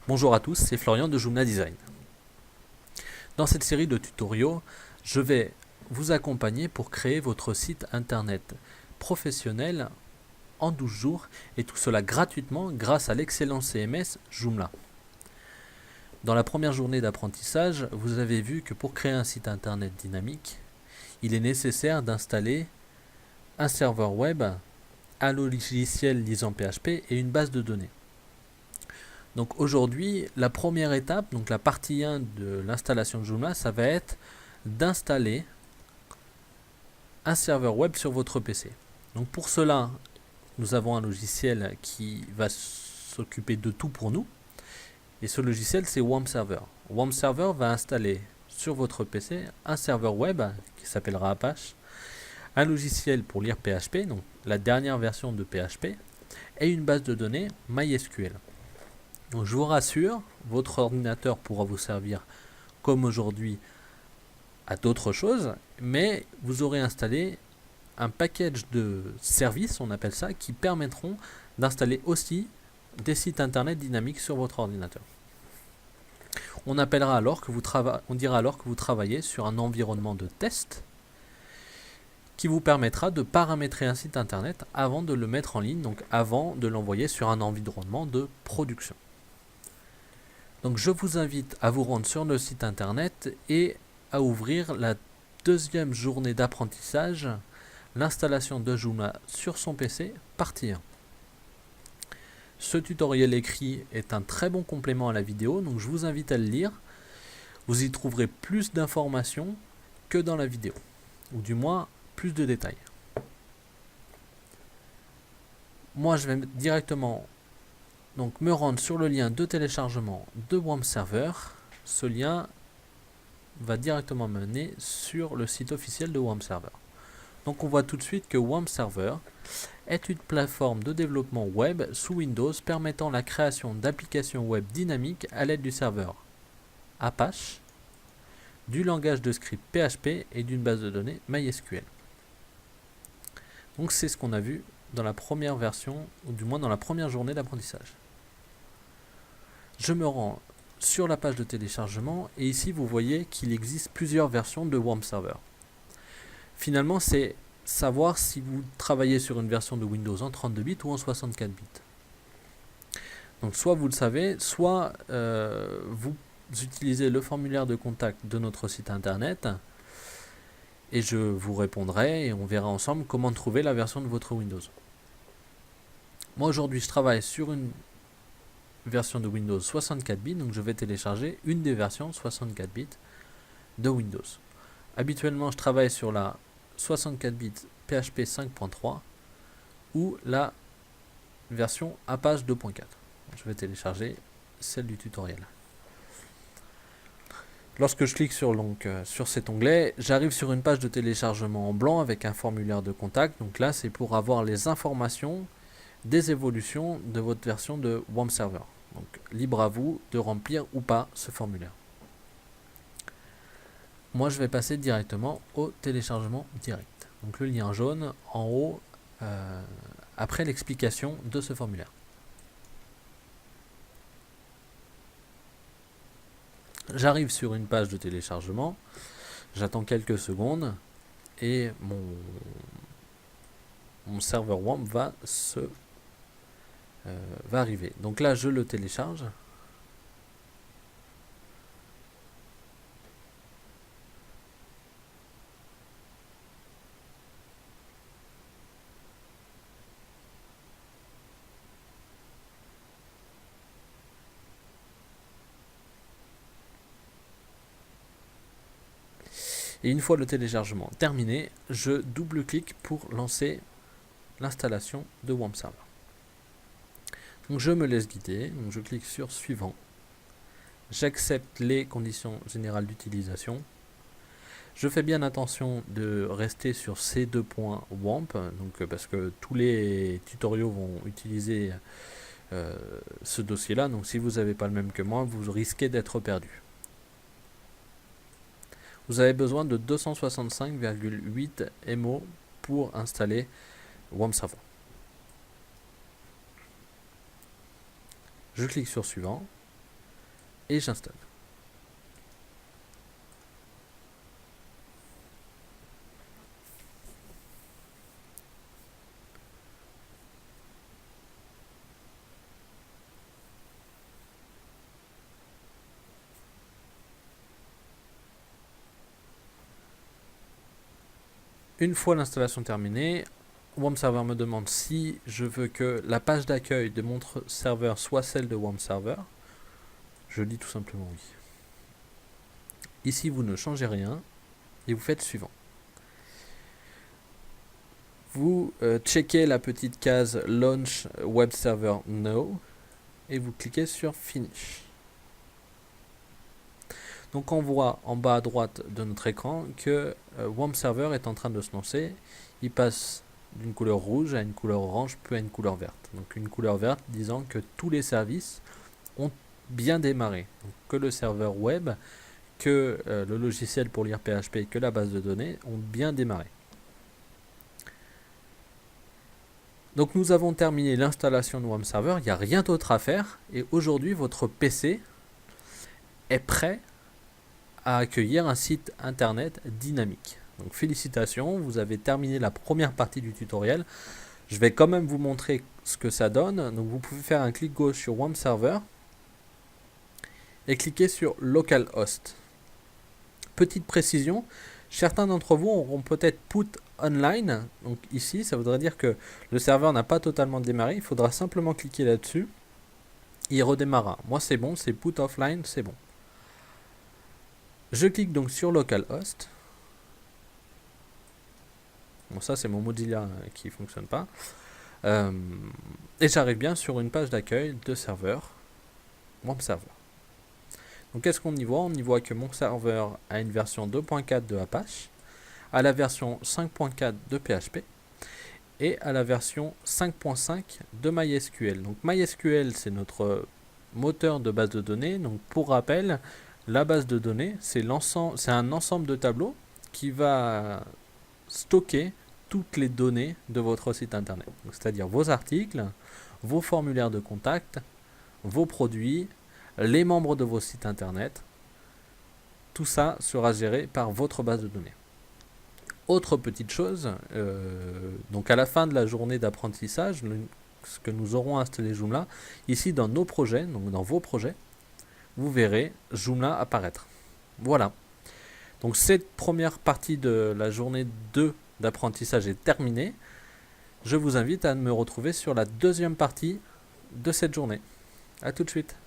Bonjour à tous, c'est Florian de Joomla Design. Dans cette série de tutoriaux, je vais vous accompagner pour créer votre site internet professionnel en 12 jours et tout cela gratuitement grâce à l'excellent CMS Joomla. Dans la première journée d'apprentissage, vous avez vu que pour créer un site internet dynamique, il est nécessaire d'installer un serveur web, un logiciel lisant PHP et une base de données. Donc aujourd'hui, la première étape, donc la partie 1 de l'installation de Joomla, ça va être d'installer un serveur web sur votre PC. Donc pour cela, nous avons un logiciel qui va s'occuper de tout pour nous. Et ce logiciel, c'est WAMP Server. WAMP Server va installer sur votre PC un serveur web qui s'appellera Apache, un logiciel pour lire PHP, donc la dernière version de PHP, et une base de données MySQL. Donc je vous rassure, votre ordinateur pourra vous servir comme aujourd'hui à d'autres choses, mais vous aurez installé un package de services, on appelle ça, qui permettront d'installer aussi des sites internet dynamiques sur votre ordinateur. On dira alors que vous travaillez sur un environnement de test qui vous permettra de paramétrer un site internet avant de le mettre en ligne, donc avant de l'envoyer sur un environnement de production. Donc je vous invite à vous rendre sur le site internet et à ouvrir la deuxième journée d'apprentissage, l'installation de Joomla sur son PC, partie 1. Ce tutoriel écrit est un très bon complément à la vidéo, donc je vous invite à le lire. Vous y trouverez plus d'informations que dans la vidéo, ou du moins plus de détails. Moi je vais directement me rendre sur le lien de téléchargement de WAMP Server. Ce lien va directement mener sur le site officiel de WAMP Server. Donc on voit tout de suite que WAMP Server est une plateforme de développement web sous Windows permettant la création d'applications web dynamiques à l'aide du serveur Apache, du langage de script PHP et d'une base de données MySQL. Donc c'est ce qu'on a vu dans la première version, ou du moins dans la première journée d'apprentissage. Je me rends sur la page de téléchargement et ici vous voyez qu'il existe plusieurs versions de WAMP Server. Finalement c'est savoir si vous travaillez sur une version de Windows en 32 bits ou en 64 bits. Donc soit vous le savez, soit vous utilisez le formulaire de contact de notre site internet et je vous répondrai et on verra ensemble comment trouver la version de votre Windows. Moi aujourd'hui je travaille sur une version de Windows 64 bits, donc je vais télécharger une des versions 64 bits de Windows. Habituellement je travaille sur la 64 bits PHP 5.3 ou la version Apache 2.4. Je vais télécharger celle du tutoriel. Lorsque je clique sur cet onglet, j'arrive sur une page de téléchargement en blanc avec un formulaire de contact. Donc là, c'est pour avoir les informations des évolutions de votre version de WAMP Server. Donc libre à vous de remplir ou pas ce formulaire. Moi, je vais passer directement au téléchargement direct. Donc le lien jaune en haut après l'explication de ce formulaire. J'arrive sur une page de téléchargement, j'attends quelques secondes et mon serveur WAMP va arriver. Donc là je le télécharge. Et une fois le téléchargement terminé, je double-clique pour lancer l'installation de WAMP Server. Donc je me laisse guider, donc je clique sur suivant. J'accepte les conditions générales d'utilisation. Je fais bien attention de rester sur ces deux points WAMP, donc, parce que tous les tutoriaux vont utiliser ce dossier-là. Donc si vous n'avez pas le même que moi, vous risquez d'être perdu. vous avez besoin de 265,8 MO pour installer WAMP Server. Je clique sur suivant et j'installe. Une fois l'installation terminée, WAMP Server me demande si je veux que la page d'accueil de mon serveur soit celle de WAMP Server. Je dis tout simplement oui. Ici, vous ne changez rien et vous faites suivant. Vous checkez la petite case Launch Web Server No et vous cliquez sur Finish. Donc on voit en bas à droite de notre écran que WAMP Server est en train de se lancer. Il passe d'une couleur rouge à une couleur orange puis à une couleur verte. Donc une couleur verte disant que tous les services ont bien démarré. Donc que le serveur web, que le logiciel pour lire PHP, que la base de données ont bien démarré. Donc nous avons terminé l'installation de WAMP Server, il n'y a rien d'autre à faire et aujourd'hui votre PC est prêt à accueillir un site internet dynamique. Donc félicitations, vous avez terminé la première partie du tutoriel. Je vais quand même vous montrer ce que ça donne. Donc vous pouvez faire un clic gauche sur WAMP Server et cliquer sur Localhost. Petite précision, certains d'entre vous auront peut-être put online. Donc ici, ça voudrait dire que le serveur n'a pas totalement démarré. Il faudra simplement cliquer là-dessus. Il redémarrera. Moi c'est bon, c'est put offline, c'est bon. Je clique donc sur Localhost. Bon, ça c'est mon Mozilla qui ne fonctionne pas. Et j'arrive bien sur une page d'accueil de serveur WAMP Server. Donc qu'est-ce qu'on y voit? On y voit que mon serveur a une version 2.4 de Apache, a la version 5.4 de PHP et à la version 5.5 de MySQL. Donc MySQL c'est notre moteur de base de données. Donc pour rappel, la base de données c'est un ensemble de tableaux qui va stocker toutes les données de votre site internet. C'est-à-dire vos articles, vos formulaires de contact, vos produits, les membres de vos sites internet. Tout ça sera géré par votre base de données. Autre petite chose, donc à la fin de la journée d'apprentissage, ce que nous aurons installé Joomla, ici dans nos projets, donc dans vos projets, vous verrez Joomla apparaître. Voilà. Donc cette première partie de la journée 2 d'apprentissage est terminée. Je vous invite à me retrouver sur la deuxième partie de cette journée. A tout de suite.